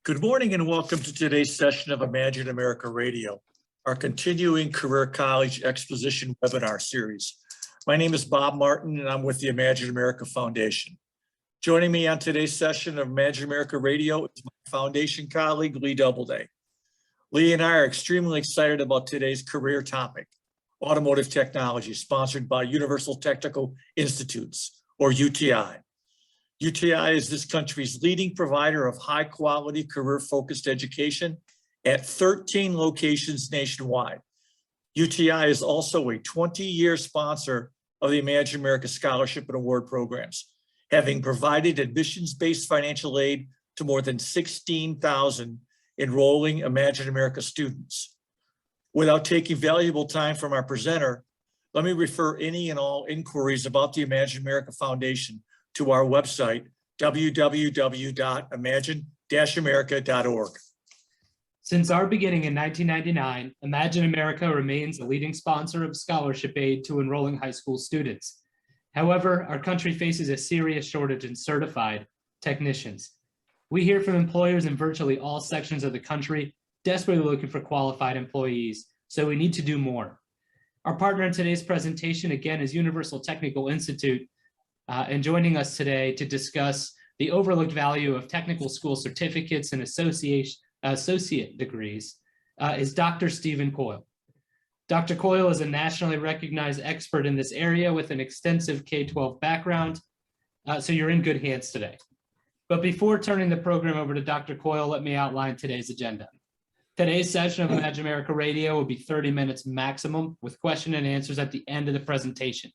Good morning and welcome to today's session of Imagine America Radio, our continuing Career College Exposition webinar series. My name is Bob Martin and I'm with the Imagine America Foundation. Joining me on today's session of Imagine America Radio is my foundation colleague, Lee Doubleday. Lee and I are extremely excited about today's career topic, automotive technology, sponsored by Universal Technical Institutes, or UTI. UTI is this country's leading provider of high-quality, career-focused education at 13 locations nationwide. UTI is also a 20-year sponsor of the Imagine America Scholarship and Award programs, having provided admissions-based financial aid to more than 16,000 enrolling Imagine America students. Without taking valuable time from our presenter, let me refer any and all inquiries about the Imagine America Foundation to our website, www.imagine-america.org. Since our beginning in 1999, Imagine America remains a leading sponsor of scholarship aid to enrolling high school students. However, our country faces a serious shortage in certified technicians. We hear from employers in virtually all sections of the country, desperately looking for qualified employees, so we need to do more. Our partner in today's presentation, again, is Universal Technical Institute, and joining us today to discuss the overlooked value of technical school certificates and associate degrees is Dr. Stephen Coyle. Dr. Coyle is a nationally recognized expert in this area with an extensive K-12 background, so you're in good hands today. But before turning the program over to Dr. Coyle, let me outline today's agenda. Today's session of Imagine America Radio will be 30 minutes maximum with question and answers at the end of the presentation.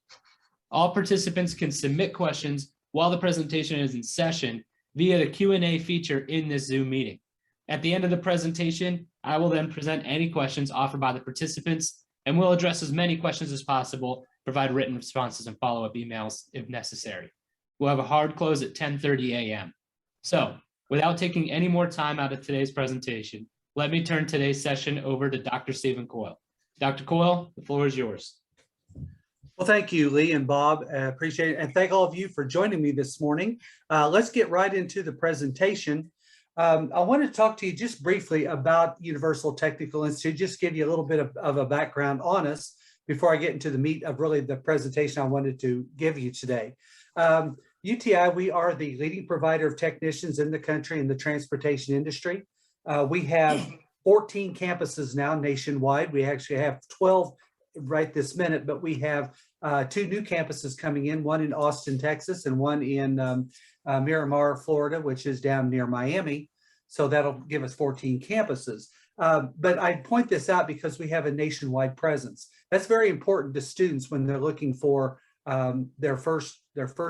All participants can submit questions while the presentation is in session via the Q&A feature in this Zoom meeting. At the end of the presentation, I will then present any questions offered by the participants, and we'll address as many questions as possible, provide written responses and follow-up emails if necessary. We'll have a hard close at 10:30 a.m. So, without taking any more time out of today's presentation, let me turn today's session over to Dr. Stephen Coyle. Dr. Coyle, the floor is yours. Well, thank you, Lee and Bob. Appreciate it. And thank all of you for joining me this morning. Let's get right into the presentation. I want to talk to you just briefly about Universal Technical Institute, just give you a little bit of a background on us before I get into the meat of really the presentation I wanted to give you today. UTI, we are the leading provider of technicians in the country in the transportation industry. We have 14 campuses now nationwide. We actually have 12 right this minute, but we have 2 new campuses coming in, one in Austin, Texas, and one in Miramar, Florida, which is down near Miami. So that'll give us 14 campuses. But I point this out because we have a nationwide presence. That's very important to students when they're looking for their first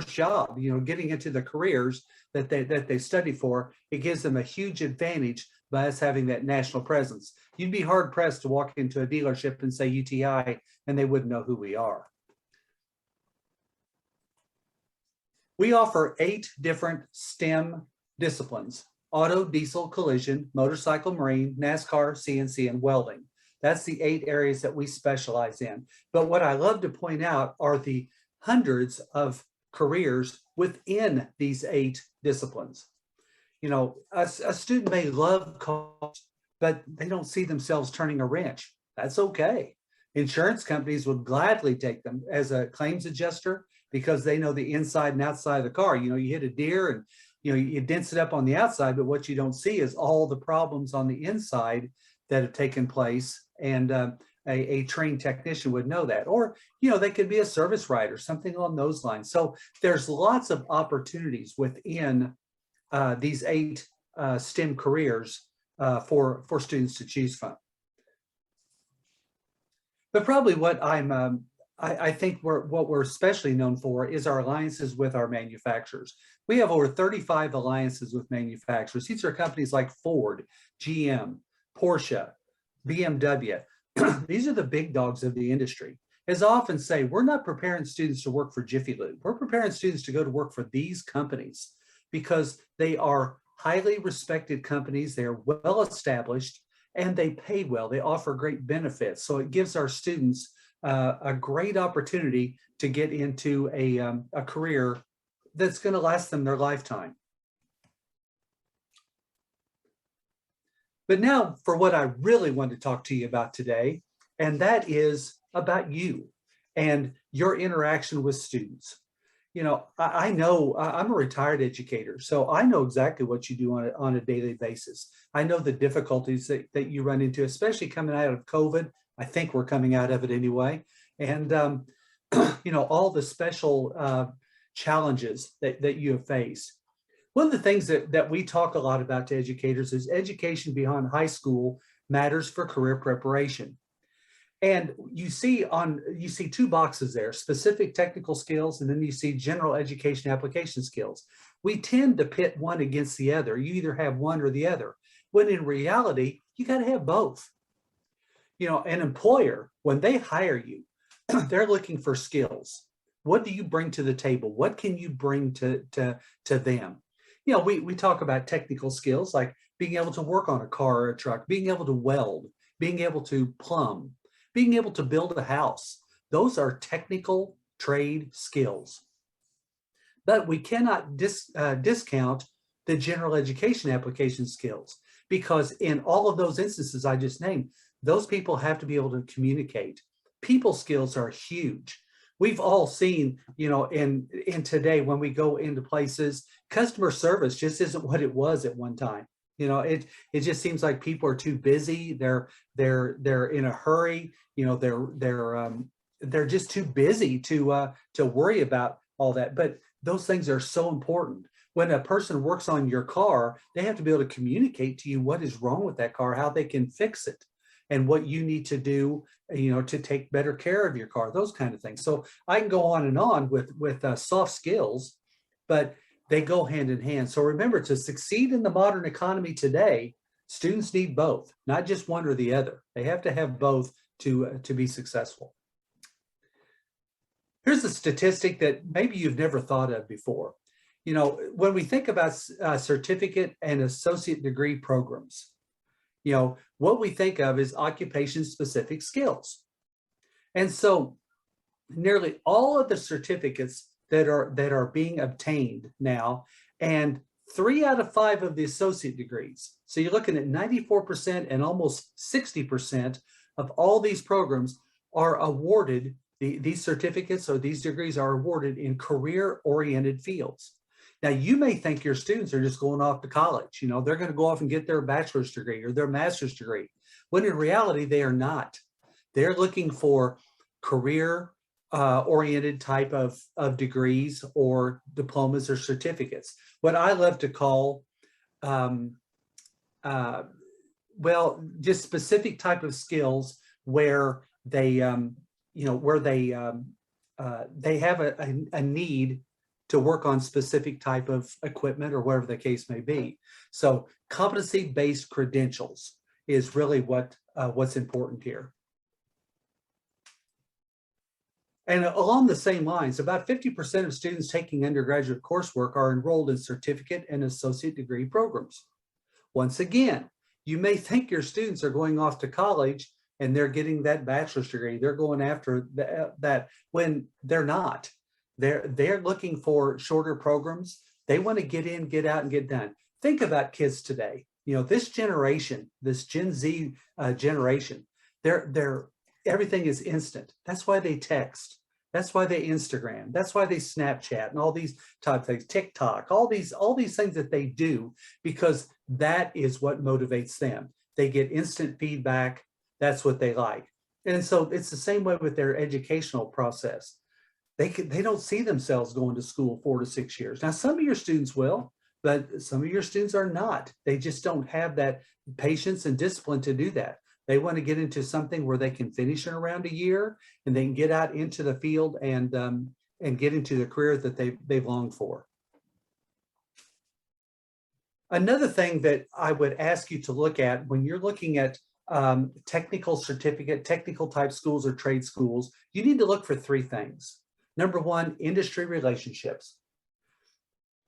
job, you know, getting into the careers that they study for. It gives them a huge advantage by us having that national presence. You'd be hard pressed to walk into a dealership and say UTI and they wouldn't know who we are. We offer 8 different STEM disciplines: auto, diesel, collision, motorcycle, marine, NASCAR, CNC, and welding. That's the 8 areas that we specialize in. But what I love to point out are the hundreds of careers within these 8 disciplines. You know, a student may love cars, but they don't see themselves turning a wrench. That's okay. Insurance companies would gladly take them as a claims adjuster because they know the inside and outside of the car. You know, you hit a deer and, you know, you dents it up on the outside, but what you don't see is all the problems on the inside that have taken place. And a trained technician would know that. Or, you know, they could be a service writer, something along those lines. So there's lots of opportunities within these 8 STEM careers for students to choose from. But probably what I think what we're especially known for is our alliances with our manufacturers. We have over 35 alliances with manufacturers. These are companies like Ford, GM, Porsche, BMW. These are the big dogs of the industry. As I often say, we're not preparing students to work for Jiffy Lube. We're preparing students to go to work for these companies because they are highly respected companies. They are well established and they pay well. They offer great benefits. So it gives our students a great opportunity to get into a career that's going to last them their lifetime. But now for what I really want to talk to you about today, and that is about you and your interaction with students. You know, I know I'm a retired educator, so I know exactly what you do on a daily basis. I know the difficulties that you run into, especially coming out of COVID. I think we're coming out of it anyway. And, you know, all the special challenges that you have faced. One of the things that we talk a lot about to educators is education beyond high school matters for career preparation. And you see two boxes there, specific technical skills, and then you see general education application skills. We tend to pit one against the other. You either have one or the other, when in reality, you got to have both. You know, an employer, when they hire you, they're looking for skills. What do you bring to the table? What can you bring to them? You know, we talk about technical skills like being able to work on a car or a truck, being able to weld, being able to plumb, being able to build a house. Those are technical trade skills. But we cannot discount the general education application skills, because in all of those instances I just named, those people have to be able to communicate. People skills are huge. We've all seen, you know, in today when we go into places, customer service just isn't what it was at one time. You know, it just seems like people are too busy. They're in a hurry. You know, they're just too busy to worry about all that. But those things are so important. When a person works on your car, they have to be able to communicate to you what is wrong with that car, how they can fix it, and what you need to do, you know, to take better care of your car, those kind of things. So I can go on and on with soft skills, but they go hand in hand. So remember, to succeed in the modern economy today, students need both, not just one or the other. They have to have both to be successful. Here's a statistic that maybe you've never thought of before. You know, when we think about certificate and associate degree programs, you know, what we think of is occupation-specific skills. And so nearly all of the certificates that are being obtained now, and 3 out of 5 of the associate degrees. So you're looking at 94% and almost 60% of all these programs are awarded, these certificates or these degrees are awarded in career-oriented fields. Now, you may think your students are just going off to college. You know, they're going to go off and get their bachelor's degree or their master's degree, when in reality, they are not. They're looking for career oriented type of degrees or diplomas or certificates. What I love to call, well, just specific type of skills where they, you know, where they have a need to work on specific type of equipment or whatever the case may be. So competency-based credentials is really what's important here. And along the same lines, about 50% of students taking undergraduate coursework are enrolled in certificate and associate degree programs. Once again, you may think your students are going off to college and they're getting that bachelor's degree. They're going after that when they're not. They're looking for shorter programs. They want to get in, get out, and get done. Think about kids today. You know, this generation, this Gen Z generation, everything is instant. That's why they text. That's why they Instagram. That's why they Snapchat and all these type of things, TikTok, all these things that they do, because that is what motivates them. They get instant feedback. That's what they like. And so it's the same way with their educational process. They don't see themselves going to school 4 to 6 years. Now, some of your students will, but some of your students are not. They just don't have that patience and discipline to do that. They want to get into something where they can finish in around a year and they can get out into the field and get into the career that they've longed for. Another thing that I would ask you to look at when you're looking at technical certificate, technical type schools or trade schools, you need to look for 3 things. Number 1, industry relationships.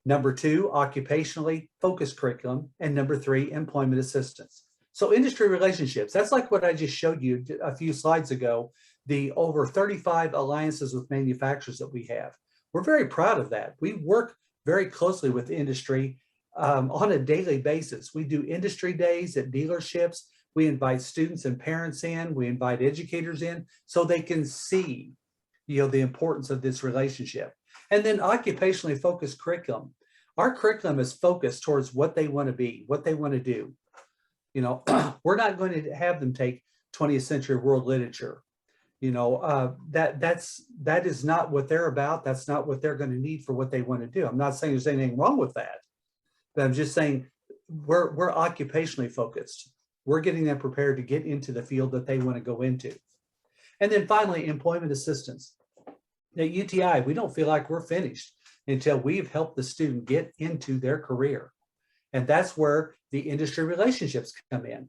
Number 2, occupationally focused curriculum. And number 3, employment assistance. So industry relationships, that's like what I just showed you a few slides ago, the over 35 alliances with manufacturers that we have. We're very proud of that. We work very closely with industry on a daily basis. We do industry days at dealerships. We invite students and parents in. We invite educators in so they can see, the importance of this relationship. And then occupationally focused curriculum. Our curriculum is focused towards what they want to be, what they want to do. We're not going to have them take 20th century world literature. That is not what they're about. That's not what they're going to need for what they want to do. I'm not saying there's anything wrong with that, but I'm just saying we're occupationally focused. We're getting them prepared to get into the field that they want to go into. And then finally, employment assistance. At UTI, we don't feel like we're finished until we've helped the student get into their career. And that's where the industry relationships come in.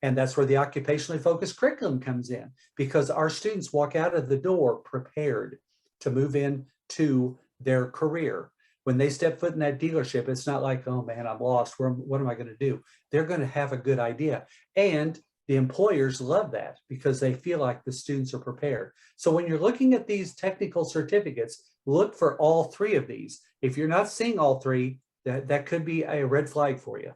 And that's where the occupationally focused curriculum comes in, because our students walk out of the door prepared to move into their career. When they step foot in that dealership, it's not like, oh man, I'm lost. What am I going to do? They're going to have a good idea. And the employers love that because they feel like the students are prepared. So when you're looking at these technical certificates, look for all three of these. If you're not seeing all three, that could be a red flag for you.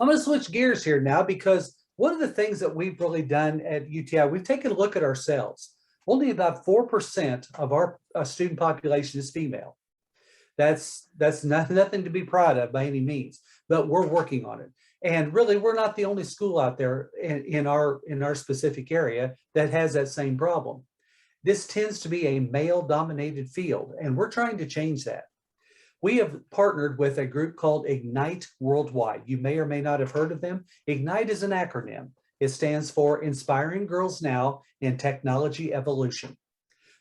I'm going to switch gears here now, because one of the things that we've really done at UTI, we've taken a look at ourselves. Only about 4% of our student population is female. That's nothing to be proud of by any means, but we're working on it. And really, we're not the only school out there in our specific area that has that same problem. This tends to be a male-dominated field, and we're trying to change that. We have partnered with a group called Ignite Worldwide. You may or may not have heard of them. Ignite is an acronym. It stands for Inspiring Girls Now in Technology Evolution.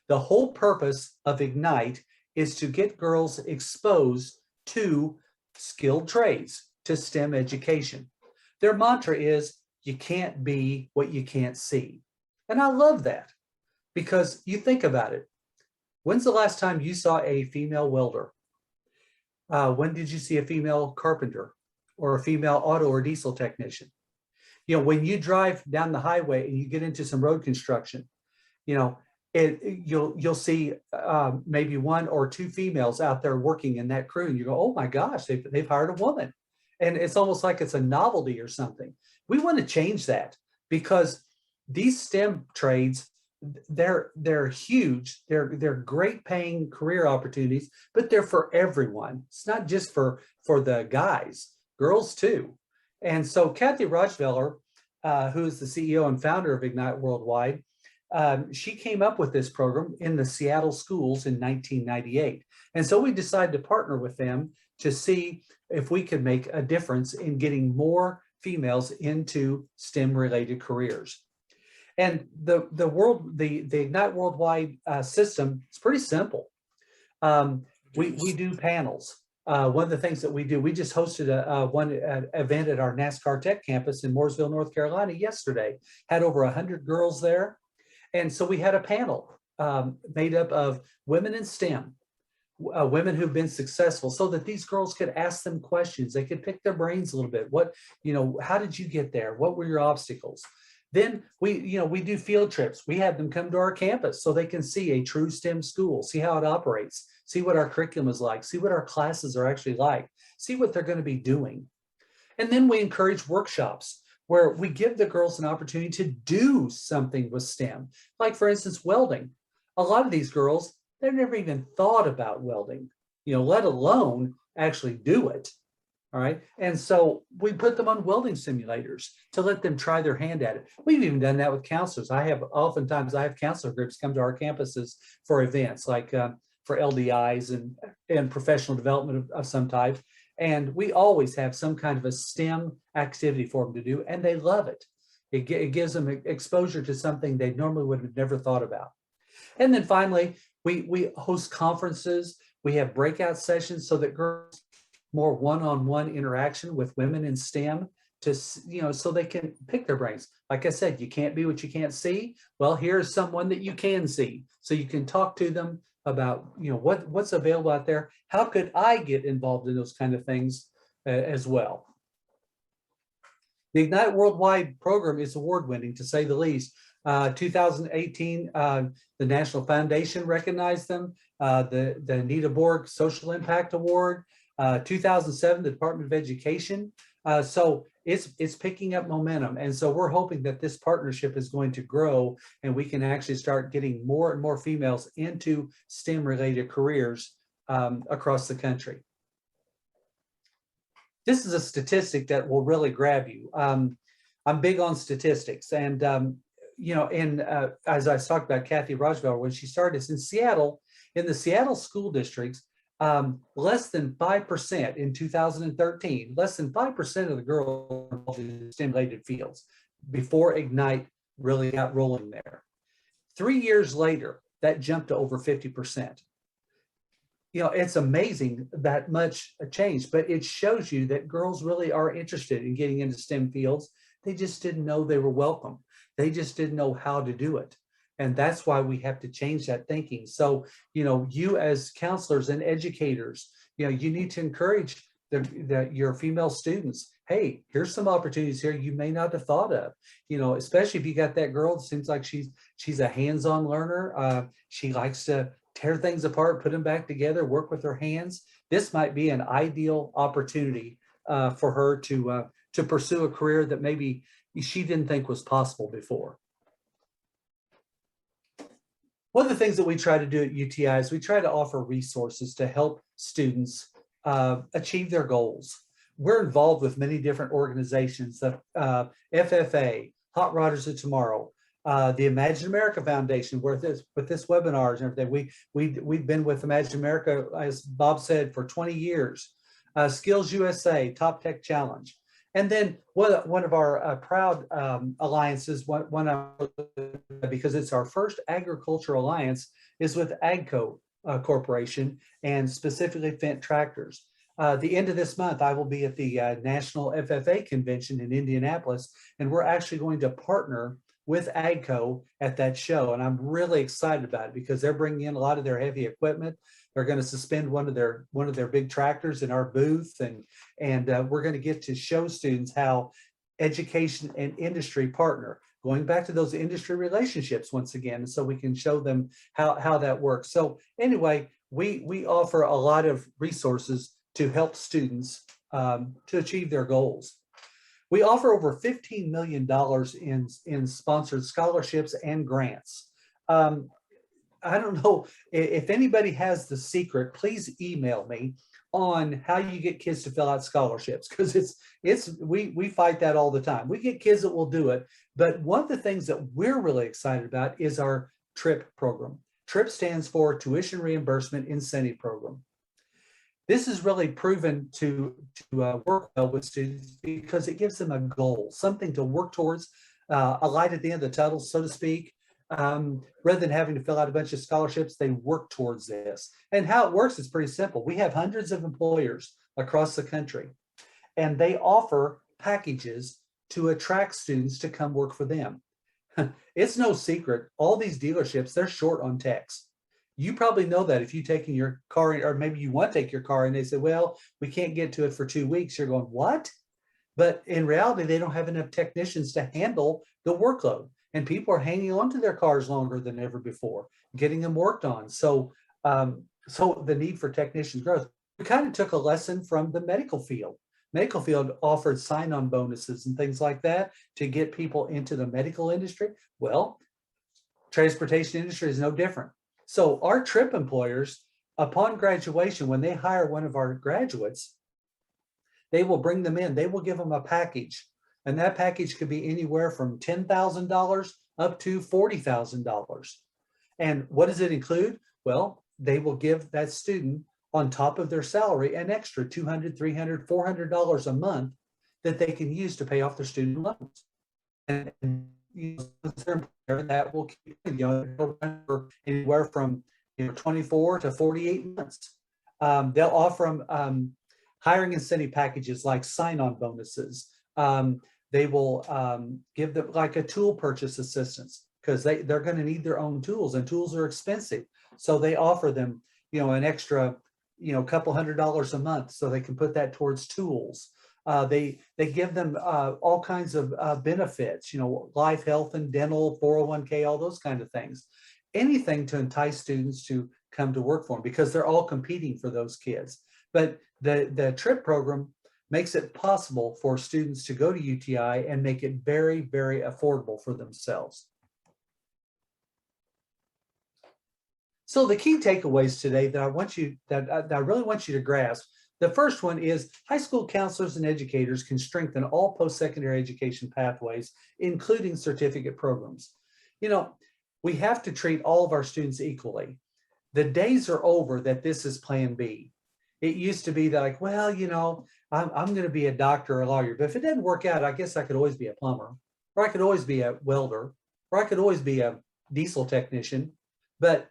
The whole purpose of Ignite is to get girls exposed to skilled trades, to STEM education. Their mantra is, you can't be what you can't see. And I love that, because you think about it. When's the last time you saw a female welder? When did you see a female carpenter or a female auto or diesel technician? When you drive down the highway and you get into some road construction, you'll see maybe one or two females out there working in that crew, and you go, oh my gosh, they've hired a woman. And it's almost like it's a novelty or something. We want to change that, because these STEM trades, they're huge. They're great paying career opportunities, but they're for everyone. It's not just for the guys, girls too. And so Kathy Rochveller, who is the CEO and founder of Ignite Worldwide, she came up with this program in the Seattle schools in 1998. And so we decided to partner with them to see if we could make a difference in getting more females into STEM related careers. And the Ignite Worldwide system is pretty simple. We do panels. One of the things that we do, we just hosted an event at our NASCAR Tech campus in Mooresville, North Carolina yesterday. Had over 100 girls there. And so we had a panel made up of women in STEM, women who've been successful, so that these girls could ask them questions. They could pick their brains a little bit. How did you get there? What were your obstacles? Then we do field trips. We have them come to our campus so they can see a true STEM school, see how it operates, see what our curriculum is like, see what our classes are actually like, see what they're going to be doing. And then we encourage workshops where we give the girls an opportunity to do something with STEM. Like, for instance, welding. A lot of these girls, they've never even thought about welding, let alone actually do it. All right. And so we put them on welding simulators to let them try their hand at it. We've even done that with counselors. Oftentimes I have counselor groups come to our campuses for events like for LDIs and professional development of some type. And we always have some kind of a STEM activity for them to do, and they love it. It gives them exposure to something they normally would have never thought about. And then finally, we host conferences. We have breakout sessions so that girls more one-on-one interaction with women in STEM so they can pick their brains. Like I said, you can't be what you can't see. Well, here's someone that you can see, so you can talk to them about what's available out there. How could I get involved in those kind of things as well? The Ignite Worldwide program is award-winning, to say the least. 2018, the National Foundation recognized them. The Anita Borg Social Impact Award. 2007, the Department of Education. So it's picking up momentum. And so we're hoping that this partnership is going to grow and we can actually start getting more and more females into STEM related careers across the country. This is a statistic that will really grab you. I'm big on statistics, and you know, as I talked about Kathy Rajbel, when she started in Seattle, in the Seattle school districts, less than 5% in 2013, less than 5% of the girls involved in STEM-related fields before Ignite really got rolling there. 3 years later, that jumped to over 50%. You know, it's amazing that much change, but it shows you that girls really are interested in getting into STEM fields. They just didn't know they were welcome. They just didn't know how to do it. And that's why we have to change that thinking. So, you know, you as counselors and educators, you know, you need to encourage your female students. Hey, here's some opportunities here you may not have thought of, you know, especially if you got that girl that seems like she's a hands-on learner. She likes to tear things apart, put them back together, work with her hands. This might be an ideal opportunity for her to pursue a career that maybe she didn't think was possible before. One of the things that we try to do at UTI is we try to offer resources to help students achieve their goals. We're involved with many different organizations, the FFA, Hot Rodders of Tomorrow, the Imagine America Foundation, with this webinars and everything. We've been with Imagine America, as Bob said, for 20 years. Skills USA, Top Tech Challenge. And then one of our proud alliances, because it's our first agriculture alliance, is with AGCO Corporation, and specifically Fendt Tractors. The end of this month, I will be at the National FFA Convention in Indianapolis, and we're actually going to partner with AGCO at that show. And I'm really excited about it because they're bringing in a lot of their heavy equipment. They're going to suspend one of their big tractors in our booth, and we're going to get to show students how education and industry partner, going back to those industry relationships once again, so we can show them how that works. So anyway, we offer a lot of resources to help students to achieve their goals. We offer over $15 million in sponsored scholarships and grants. I don't know if anybody has the secret, please email me on how you get kids to fill out scholarships, because we fight that all the time. We get kids that will do it, but one of the things that we're really excited about is our TRIP program. TRIP stands for Tuition Reimbursement Incentive Program. This is really proven to work well with students because it gives them a goal, something to work towards, a light at the end of the tunnel, so to speak. Rather than having to fill out a bunch of scholarships, they work towards this. And how it works is pretty simple. We have hundreds of employers across the country, and they offer packages to attract students to come work for them. It's no secret, all these dealerships, they're short on techs. You probably know that if you've taken your car, or maybe you want to take your car and they say, well, we can't get to it for 2 weeks. You're going, what? But in reality, they don't have enough technicians to handle the workload. And people are hanging on to their cars longer than ever before, getting them worked on. So, so the need for technicians grows. We kind of took a lesson from the medical field. Medical field offered sign-on bonuses and things like that to get people into the medical industry. Well, transportation industry is no different. So our TRIP employers, upon graduation, when they hire one of our graduates, they will bring them in. They will give them a package. And that package could be anywhere from $10,000 up to $40,000. And what does it include? Well, they will give that student, on top of their salary, an extra $200, $300, $400 a month that they can use to pay off their student loans. And that will keep, for anywhere from 24 to 48 months. They'll offer them hiring incentive packages like sign-on bonuses. They will give them like a tool purchase assistance, because they're going to need their own tools, and tools are expensive. So they offer them, an extra, couple $100 a month, so they can put that towards tools. They give them all kinds of benefits, life, health, and dental, 401k, all those kind of things. Anything to entice students to come to work for them, because they're all competing for those kids. But the TRIP program makes it possible for students to go to UTI and make it very, very affordable for themselves. So the key takeaways today that I really want you to grasp, the first one is high school counselors and educators can strengthen all post-secondary education pathways, including certificate programs. You know, we have to treat all of our students equally. The days are over that this is plan B. It used to be that like, well, you know, I'm going to be a doctor or a lawyer, but if it doesn't work out, I guess I could always be a plumber, or I could always be a welder, or I could always be a diesel technician. But,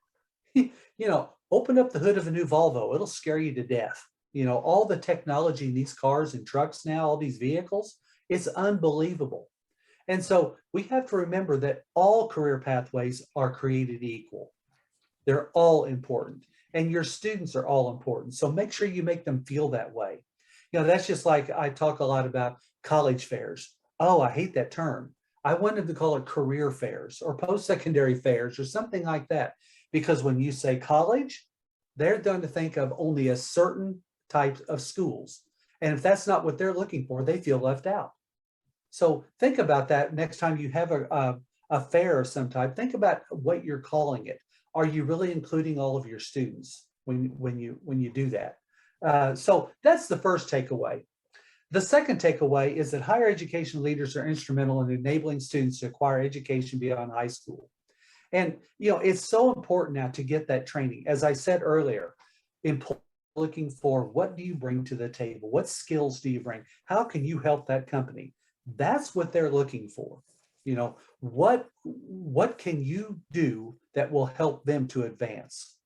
you know, open up the hood of a new Volvo, it'll scare you to death. You know, all the technology in these cars and trucks now, all these vehicles, it's unbelievable. And so we have to remember that all career pathways are created equal. They're all important, and your students are all important. So make sure you make them feel that way. You know, that's just like I talk a lot about college fairs. Oh, I hate that term. I want them to call it career fairs or post-secondary fairs or something like that. Because when you say college, they're going to think of only a certain type of schools. And if that's not what they're looking for, they feel left out. So think about that next time you have a fair of some type. Think about what you're calling it. Are you really including all of your students when you do that? So that's the first takeaway. The second takeaway is that higher education leaders are instrumental in enabling students to acquire education beyond high school. And, you know, it's so important now to get that training. As I said earlier, looking for what do you bring to the table? What skills do you bring? How can you help that company? That's what they're looking for. You know, what can you do that will help them to advance?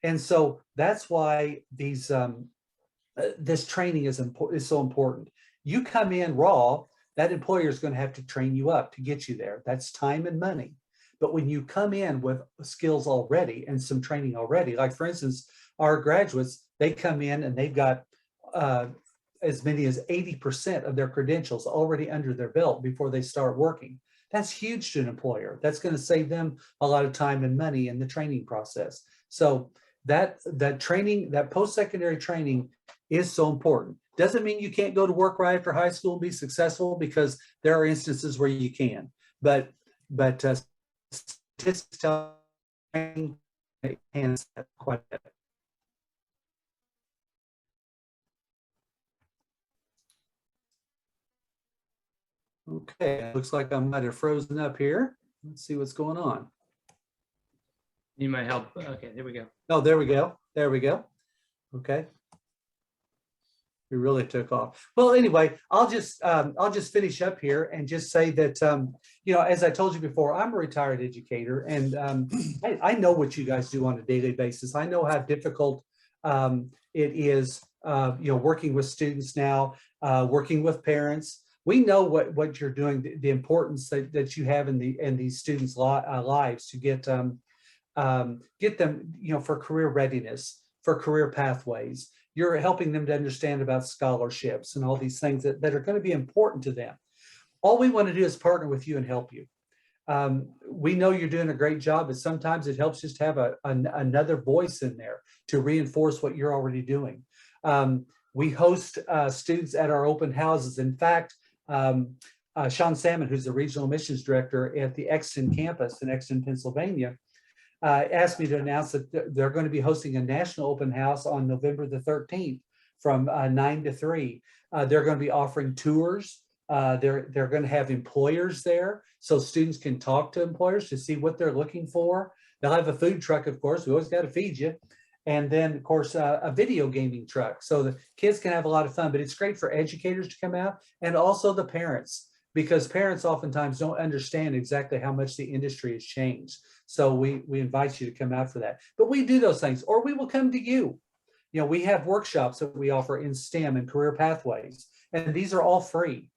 And so that's why this training is so important. You come in raw, that employer is going to have to train you up to get you there. That's time and money. But when you come in with skills already and some training already, like for instance, our graduates, they come in and they've got as many as 80% of their credentials already under their belt before they start working. That's huge to an employer. That's going to save them a lot of time and money in the training process. So that training, that post-secondary training is so important. Doesn't mean you can't go to work right after high school and be successful, because there are instances where you can. But statistics tell training enhance that quite a bit. Okay, looks like I might have frozen up here. Let's see what's going on. You might help. Okay, there we go. Oh, there we go. There we go. Okay. We really took off. Well, anyway, I'll just finish up here and just say that you know, as I told you before, I'm a retired educator, and I know what you guys do on a daily basis. I know how difficult it is, you know, working with students now, working with parents. We know what you're doing, the importance that you have in these students' lives to get them, you know, for career readiness, for career pathways. You're helping them to understand about scholarships and all these things that are going to be important to them. All we want to do is partner with you and help you. We know you're doing a great job, but sometimes it helps just to have another voice in there to reinforce what you're already doing. We host students at our open houses. In fact, Sean Salmon, who's the regional admissions director at the Exton campus in Exton, Pennsylvania, asked me to announce that they're going to be hosting a national open house on November the 13th from 9 to 3. They're going to be offering tours. They're going to have employers there, so students can talk to employers to see what they're looking for. They'll have a food truck, of course. We always got to feed you. And then, of course, a video gaming truck, so the kids can have a lot of fun. But it's great for educators to come out, and also the parents, because parents oftentimes don't understand exactly how much the industry has changed. So we invite you to come out for that. But we do those things, or we will come to you. You know, we have workshops that we offer in STEM and career pathways, and these are all free.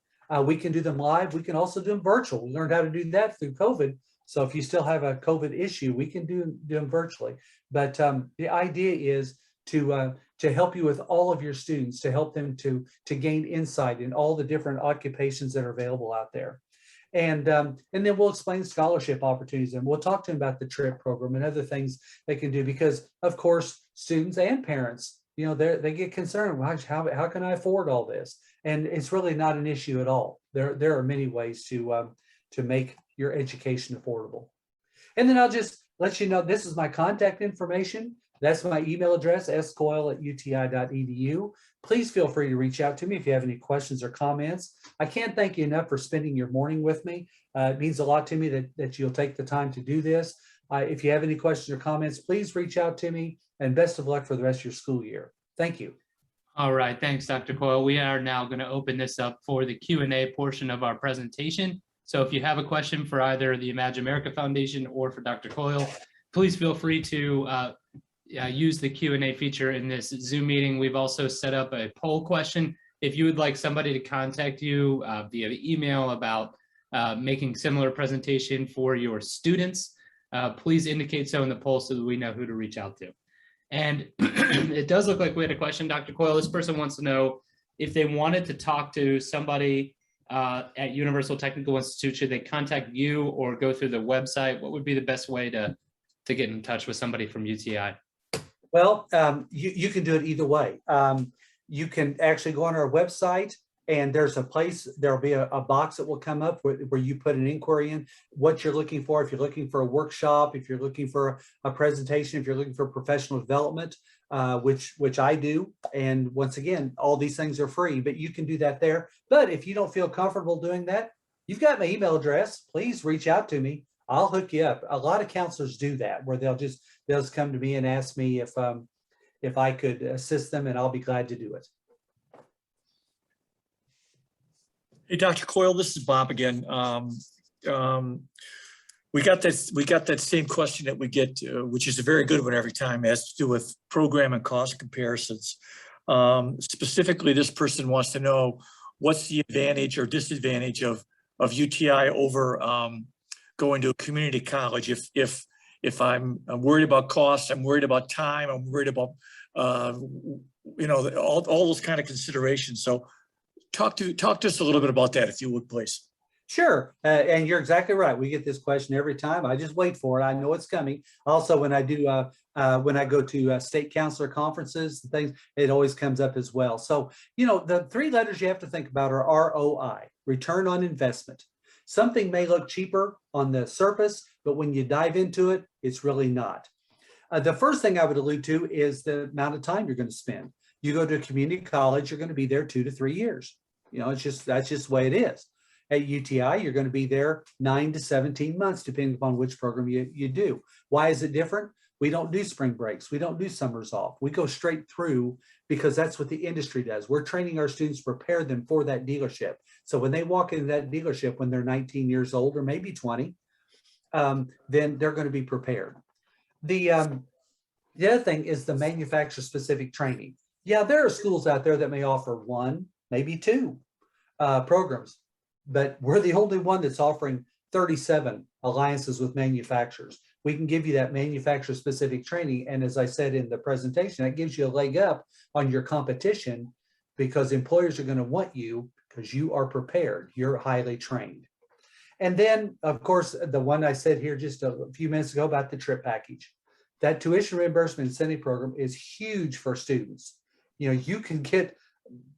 We can do them live. We can also do them virtual. We learned how to do that through COVID. So if you still have a COVID issue, we can do them virtually. But the idea is to help you with all of your students, to help them to gain insight in all the different occupations that are available out there. And then we'll explain scholarship opportunities, and we'll talk to them about the TRIP program and other things they can do, because of course, students and parents they get concerned. "Well, how can I afford all this?" And it's really not an issue at all. There are many ways to make your education affordable. And then I'll just let you know, this is my contact information. That's my email address, scoyle@uti.edu. Please feel free to reach out to me if you have any questions or comments. I can't thank you enough for spending your morning with me. It means a lot to me that you'll take the time to do this. If you have any questions or comments, please reach out to me, and best of luck for the rest of your school year. Thank you. All right, thanks, Dr. Coyle. We are now going to open this up for the Q&A portion of our presentation. So if you have a question for either the Imagine America Foundation or for Dr. Coyle, please feel free to use the Q&A feature in this Zoom meeting. We've also set up a poll question. If you would like somebody to contact you via email about making similar presentation for your students, please indicate so in the poll so that we know who to reach out to. And it does look like we had a question, Dr. Coyle. This person wants to know if they wanted to talk to somebody at Universal Technical Institute, should they contact you or go through the website? What would be the best way to get in touch with somebody from UTI? Well, you can do it either way. You can actually go on our website, and there's a place, there'll be a box that will come up where you put an inquiry in what you're looking for. If you're looking for a workshop, if you're looking for a presentation, if you're looking for professional development, which I do. And once again, all these things are free, but you can do that there. But if you don't feel comfortable doing that, you've got my email address. Please reach out to me. I'll hook you up. A lot of counselors do that, where they'll just come to me and ask me if I could assist them, and I'll be glad to do it. Hey, Dr. Coyle, this is Bob again. We got that same question that we get, which is a very good one every time. It has to do with program and cost comparisons. Specifically, this person wants to know what's the advantage or disadvantage of UTI over going to a community college. If I'm worried about cost, I'm worried about time, I'm worried about all those kind of considerations. So talk to us a little bit about that, if you would, please. Sure. And you're exactly right. We get this question every time. I just wait for it. I know it's coming. Also, when I go to state counselor conferences and things, it always comes up as well. So, the three letters you have to think about are ROI, return on investment. Something may look cheaper on the surface, but when you dive into it, it's really not. The first thing I would allude to is the amount of time you're going to spend. You go to a community college, you're going to be there 2 to 3 years. That's just the way it is. At UTI, you're going to be there 9 to 17 months, depending upon which program you do. Why is it different? We don't do spring breaks. We don't do summers off. We go straight through because that's what the industry does. We're training our students to prepare them for that dealership. So when they walk into that dealership when they're 19 years old or maybe 20, then they're going to be prepared. The other thing is the manufacturer specific training. Yeah, there are schools out there that may offer 1, maybe 2 programs, but we're the only one that's offering 37 alliances with manufacturers. We can give you that manufacturer specific training. And as I said in the presentation, that gives you a leg up on your competition because employers are going to want you because you are prepared. You're highly trained. And then, of course, the one I said here just a few minutes ago about the trip package. That tuition reimbursement incentive program is huge for students. You can get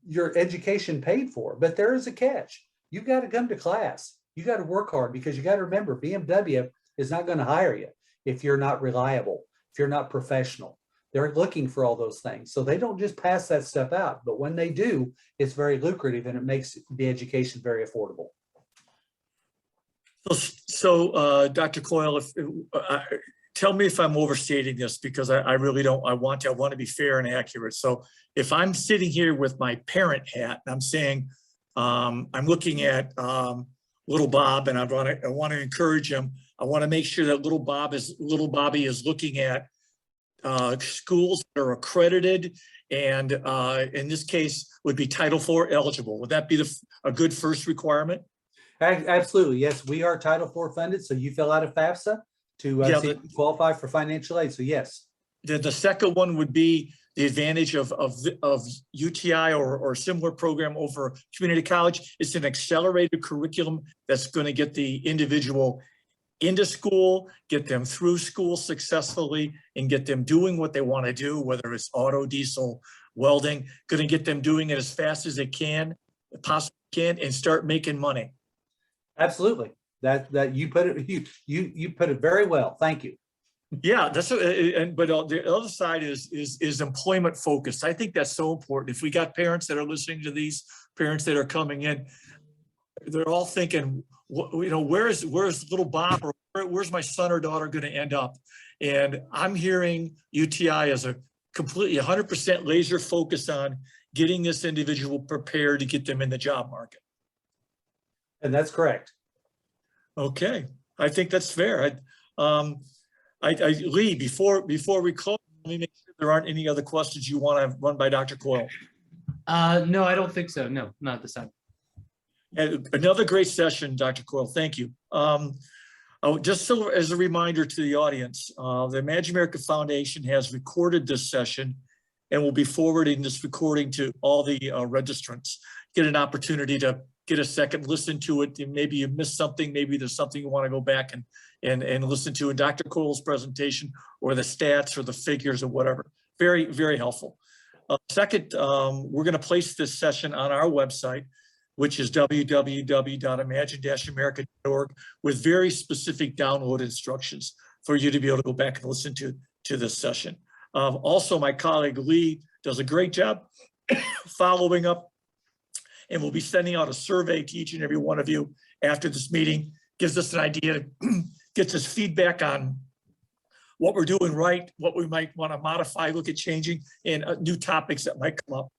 your education paid for, but there is a catch. You got to come to class. You got to work hard because you got to remember BMW is not going to hire you if you're not reliable, if you're not professional. They're looking for all those things. So they don't just pass that stuff out, but when they do, it's very lucrative and it makes the education very affordable. So Dr. Coyle, tell me if I'm overstating this because I really don't. I want to be fair and accurate. So if I'm sitting here with my parent hat and I'm saying, I'm looking at little Bob and I want to encourage him. I want to make sure that little Bobby is looking at schools that are accredited and in this case would be Title IV eligible. Would that be a good first requirement? Absolutely. Yes, we are Title IV funded. So you fill out a FAFSA to qualify for financial aid. So yes. The second one would be the advantage of UTI or similar program over community college. It's an accelerated curriculum that's going to get the individual into school, get them through school successfully, and get them doing what they want to do, whether it's auto, diesel, welding, going to get them doing it as fast as they possibly can, and start making money. Absolutely. That you put it, you put it very well. Thank you. Yeah, but the other side is employment focused. I think that's so important. If we got parents that are listening to these, parents that are coming in, they're all thinking, where's little Bob, or where's my son or daughter going to end up? And I'm hearing UTI as a completely 100% laser focus on getting this individual prepared to get them in the job market. And that's correct. Okay, I think that's fair. Lee, before we close, let me make sure there aren't any other questions you want to run by Dr. Coyle. No, I don't think so. No, not this time. And another great session, Dr. Coyle. Thank you. Just so as a reminder to the audience, the Imagine America Foundation has recorded this session and will be forwarding this recording to all the registrants. Get an opportunity to get a second, listen to it. Maybe you missed something. Maybe there's something you want to go back and listen to in Dr. Coyle's presentation, or the stats or the figures or whatever. Very, very helpful. Second, we're going to place this session on our website, which is www.imagine-america.org, with very specific download instructions for you to be able to go back and listen to this session. Also, my colleague Lee does a great job following up, and we'll be sending out a survey to each and every one of you after this meeting. Gives us an idea, gets us feedback on what we're doing right, what we might want to modify, look at changing, and new topics that might come up.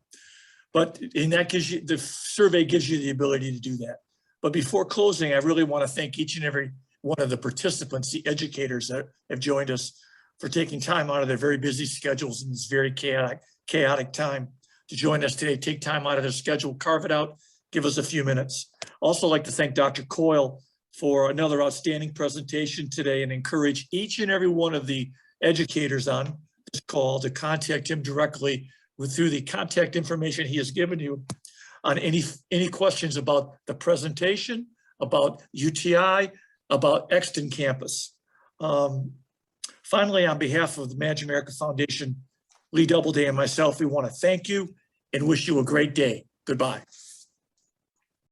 And that gives you, the survey gives you the ability to do that. But before closing, I really want to thank each and every one of the participants, the educators that have joined us, for taking time out of their very busy schedules in this very chaotic time to join us today. Take time out of their schedule, carve it out, give us a few minutes. Also like to thank Dr. Coyle for another outstanding presentation today, and encourage each and every one of the educators on this call to contact him directly through the contact information he has given you on any questions about the presentation, about UTI, about Exton campus. Finally, on behalf of the Imagine America Foundation, Lee Doubleday and myself, we want to thank you and wish you a great day. Goodbye.